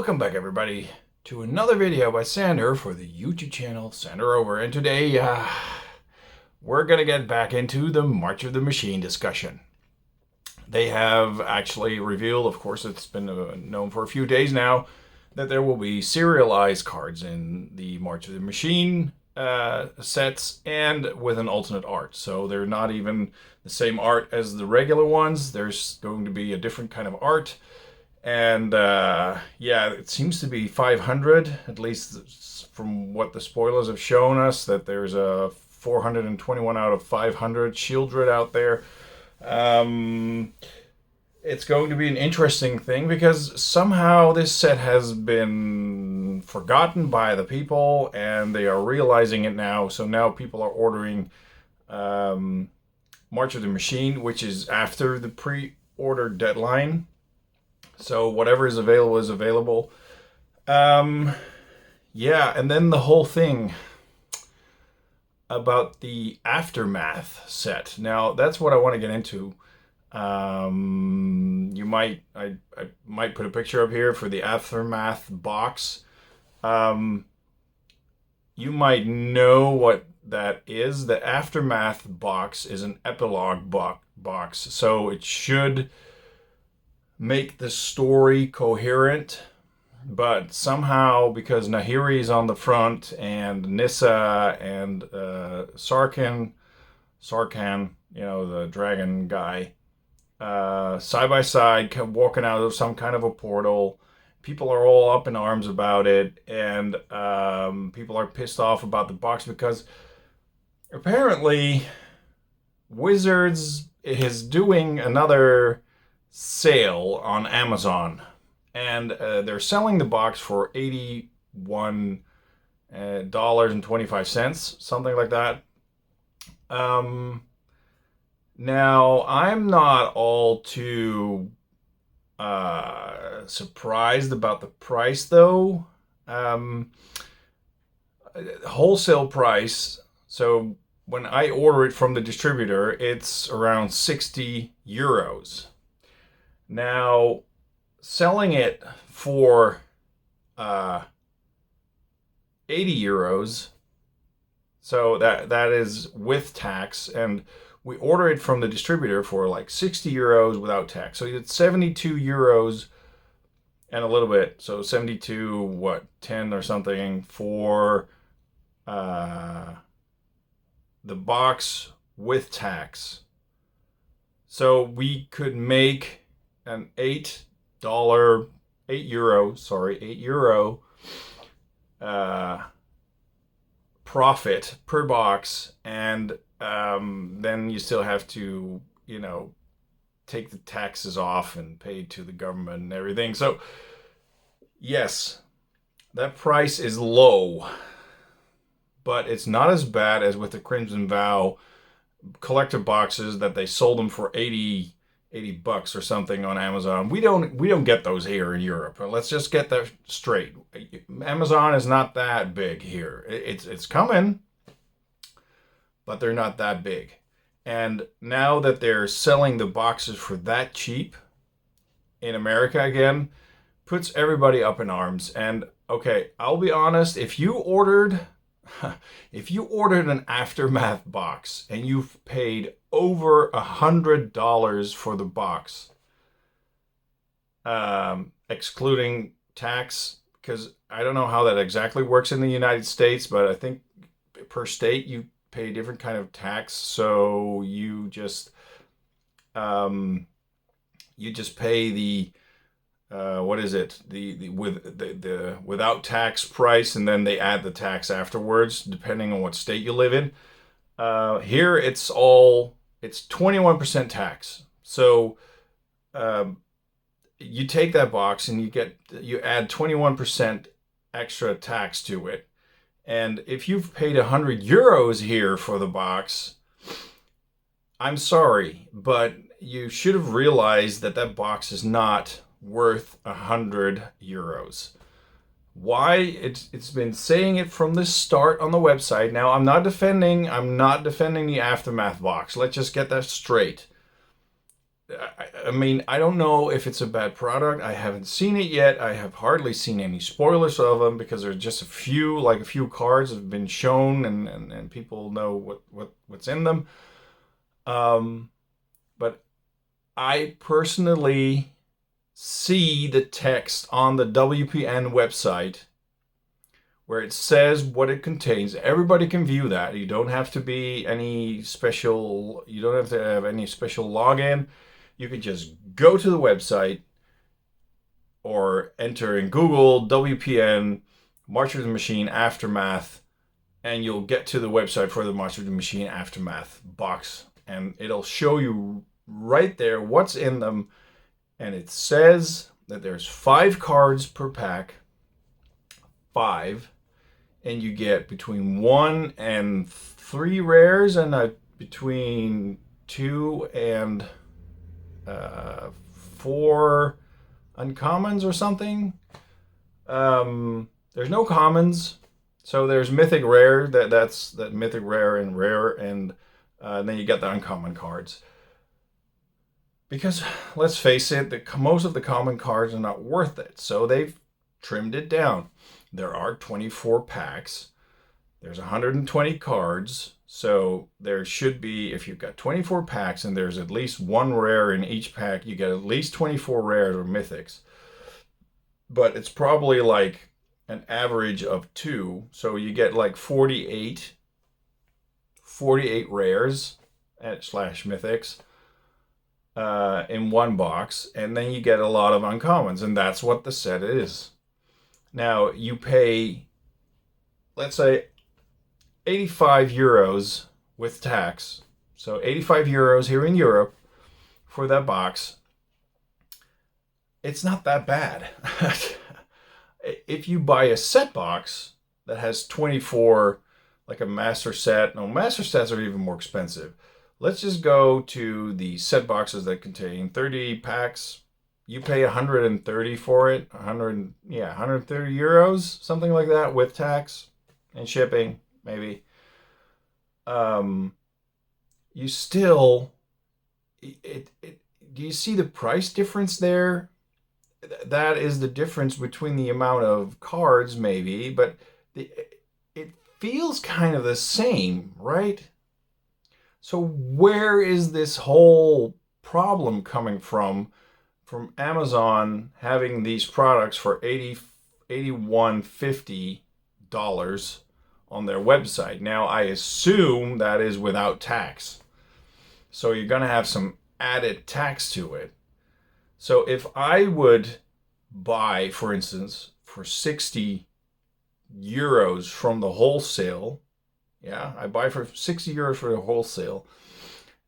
Welcome back, everybody, to another video by Sander for the YouTube channel Sander Over. And today, we're going to get back into the March of the Machine discussion. They have actually revealed, of course, it's been known for a few days now, that there will be serialized cards in the March of the Machine sets and with an alternate art. So they're not even the same art as the regular ones. There's going to be a different kind of art. And yeah, it seems to be 500, at least from what the spoilers have shown us, that there's a 421 out of 500 Shieldred out there. It's going to be an interesting thing because somehow this set has been forgotten by the people and they are realizing it now. So now people are ordering March of the Machine, which is after the pre-order deadline. So whatever is available is available. Yeah, and then the whole thing about the Aftermath set. Now, that's what I want to get into. I might put a picture up here for the Aftermath box. You might know what that is. The Aftermath box is an epilogue box, so it should make the story coherent, but somehow, because Nahiri's on the front and Nissa and Sarkhan, you know, the dragon guy, side by side, walking out of some kind of a portal. People are all up in arms about it, and people are pissed off about the box because apparently Wizards is doing another sale on Amazon, and they're selling the box for $81.25, something like that. Now, I'm not all too surprised about the price, though. Wholesale price, so when I order it from the distributor, it's around 60 euros. Now, selling it for 80 euros, so that is with tax, and we order it from the distributor for like 60 euros without tax. So it's 72 euros and a little bit, so 72, what, 10 or something for the box with tax. So we could make an $8 profit per box, and then you still have to, you know, take the taxes off and pay to the government and everything. So yes, that price is low, but it's not as bad as with the Crimson Vow collector boxes that they sold them for 80 bucks or something on Amazon. We don't get those here in Europe. Let's just get that straight. Amazon is not that big here. It's coming, but they're not that big. And now that they're selling the boxes for that cheap in America again, puts everybody up in arms. And okay, I'll be honest, if you ordered an Aftermath box and you've paid over $100 for the box, excluding tax, because I don't know how that exactly works in the United States, but I think per state you pay a different kind of tax. So you just pay the what is it? The without tax price, and then they add the tax afterwards, depending on what state you live in. Here it's 21% tax. So you take that box and you add 21% extra tax to it. And if you've paid 100 euros here for the box, I'm sorry, but you should have realized that that box is not worth 100 euros. Why? It's been saying it from the start on the website. Now, I'm not defending the Aftermath box. Let's just get that straight. I mean, I don't know if it's a bad product. I haven't seen it yet. I have hardly seen any spoilers of them because there's just a few, like a few cards have been shown, and people know what's in them. Um, but I personally see the text on the WPN website where it says what it contains. Everybody can view that. You don't have to be any special, you don't have to have any special login. You can just go to the website or enter in Google WPN March of the Machine Aftermath, and you'll get to the website for the March of the Machine Aftermath box, and it'll show you right there what's in them. And it says that there's 5 cards per pack, 5, and you get between 1 and 3 rares, and between 2 and 4 uncommons or something. There's no commons, so there's mythic rare. That's that mythic rare and rare, and then you get the uncommon cards. Because let's face it, most of the common cards are not worth it, so they've trimmed it down. There are 24 packs. There's 120 cards, so there should be, if you've got 24 packs and there's at least 1 rare in each pack, you get at least 24 rares or mythics. But it's probably like an average of 2, so you get like 48 rares slash mythics in one box, and then you get a lot of uncommons, and that's what the set is. Now you pay, let's say, 85 euros with tax, so 85 euros here in Europe for that box. It's not that bad. If you buy a set box that has 24, like a master set, no, master sets are even more expensive. Let's just go to the set boxes that contain 30 packs. You pay 130 for it, 130 euros, something like that, with tax and shipping, maybe. You still, do you see the price difference there? That is the difference between the amount of cards, maybe, but it feels kind of the same, right? So where is this whole problem coming from Amazon having these products for $81.50 on their website? Now, I assume that is without tax. So you're going to have some added tax to it. So if I would buy, for instance, for 60 euros from the wholesale, yeah, I buy for 60 euros for the wholesale,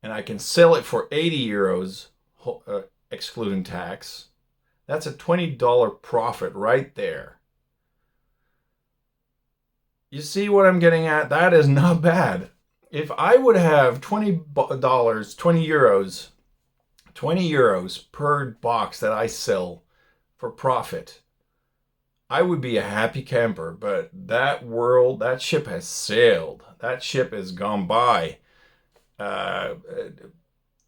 and I can sell it for 80 euros excluding tax, that's a $20 profit right there. You see what I'm getting at? That is not bad. If I would have $20, 20 euros per box that I sell for profit, I would be a happy camper. But that ship has sailed. That ship has gone by.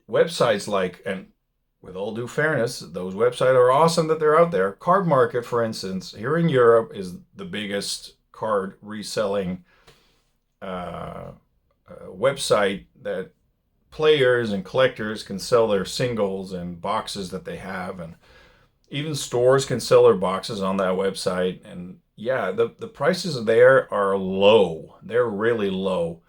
Websites like, and with all due fairness, those websites are awesome that they're out there. Card Market, for instance, here in Europe is the biggest card reselling website that players and collectors can sell their singles and boxes that they have, and even stores can sell their boxes on that website. And yeah, the prices there are low. They're really low.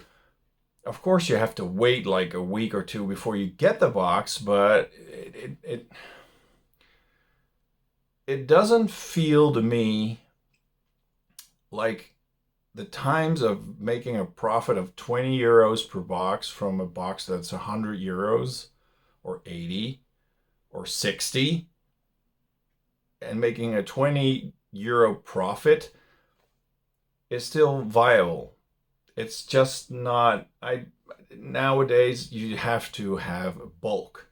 Of course, you have to wait like a week or two before you get the box, but it doesn't feel to me like the times of making a profit of 20 euros per box from a box that's 100 euros or 80 or 60 and making a 20 euro profit is still viable. It's just not. Nowadays you have to have bulk.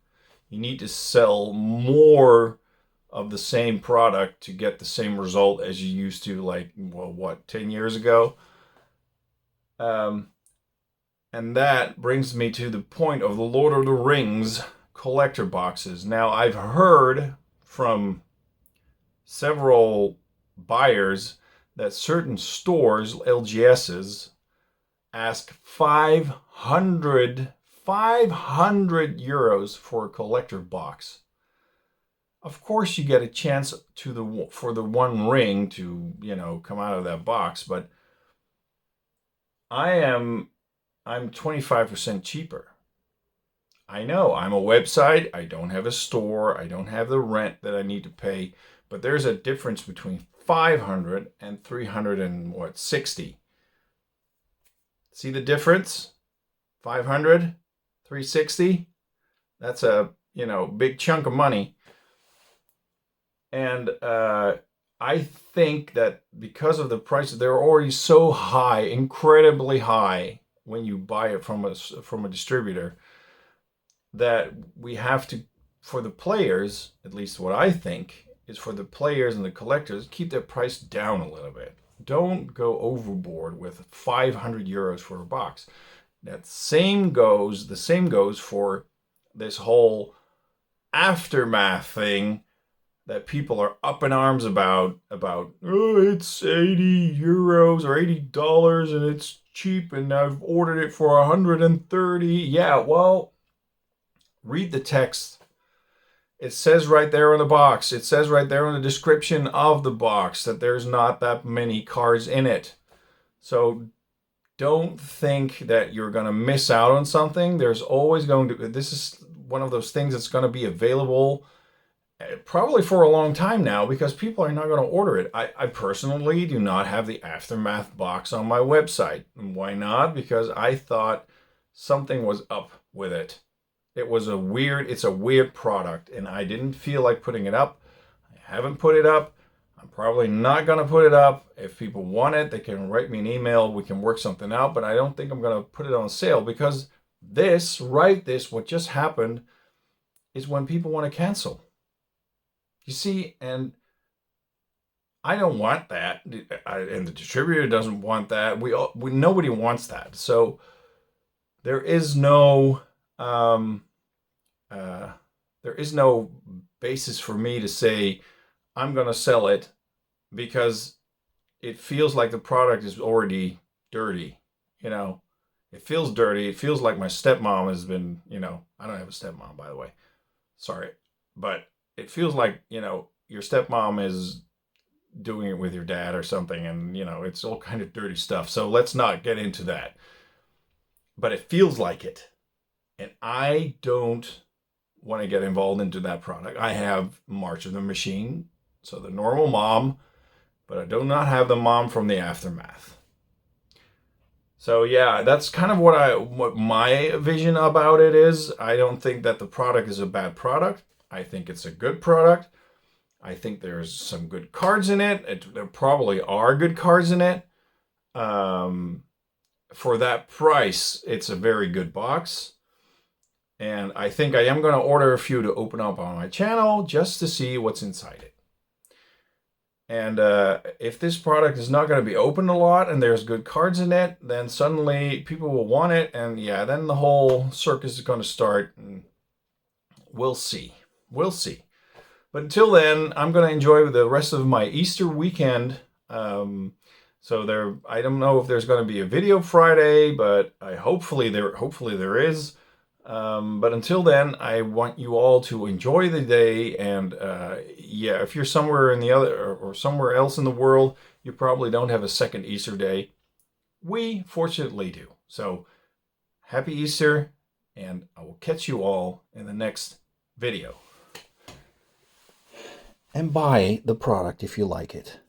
You need to sell more of the same product to get the same result as you used to, like, well, what, 10 years ago? And that brings me to the point of the Lord of the Rings collector boxes. Now, I've heard from several buyers that certain stores, LGSs, ask 500 euros for a collector box. Of course, you get a chance for the one ring to, come out of that box, but I'm 25% cheaper. I know I'm a website, I don't have a store, I don't have the rent that I need to pay, but there's a difference between 500 and 360. See the difference? 500, 360. That's a, big chunk of money. And I think that because of the prices, they're already so high, incredibly high, when you buy it from a distributor, that we have to, for the players, at least what I think, is for the players and the collectors, keep their price down a little bit. Don't go overboard with 500 euros for a box. The same goes for this whole aftermath thing that people are up in arms about, oh, it's 80 euros or $80 and it's cheap and I've ordered it for 130. Yeah, well, read the text. It says right there on the box, it says right there in the description of the box that there's not that many cards in it. So don't think that you're going to miss out on something. There's always this is one of those things that's going to be available probably for a long time now, because people are not going to order it. I personally do not have the Aftermath box on my website. And why not? Because I thought something was up with it. It's a weird product, and I didn't feel like putting it up. I haven't put it up. I'm probably not going to put it up. If people want it, they can write me an email. We can work something out, but I don't think I'm going to put it on sale, because what just happened is when people want to cancel. You see, and I don't want that, and the distributor doesn't want that. Nobody wants that. So there is no basis for me to say I'm going to sell it, because it feels like the product is already dirty. It feels dirty. It feels like my stepmom has been, I don't have a stepmom, by the way. Sorry. But it feels like, your stepmom is doing it with your dad or something, and, it's all kind of dirty stuff. So let's not get into that. But it feels like it. And I don't want to get involved into that product. I have March of the Machine, so the normal mom, but I do not have the mom from the Aftermath. So yeah, that's kind of what my vision about it is. I don't think that the product is a bad product. I think it's a good product. I think there's some good cards in it. There probably are good cards in it. For that price, it's a very good box. And I think I am going to order a few to open up on my channel just to see what's inside it. And if this product is not going to be opened a lot and there's good cards in it, then suddenly people will want it. And yeah, then the whole circus is going to start. And we'll see. We'll see. But until then, I'm going to enjoy the rest of my Easter weekend. I don't know if there's going to be a video Friday, but hopefully there is. But until then, I want you all to enjoy the day. And if you're somewhere in the other or somewhere else in the world, you probably don't have a second Easter day. We fortunately do. So happy Easter, and I will catch you all in the next video. And buy the product if you like it.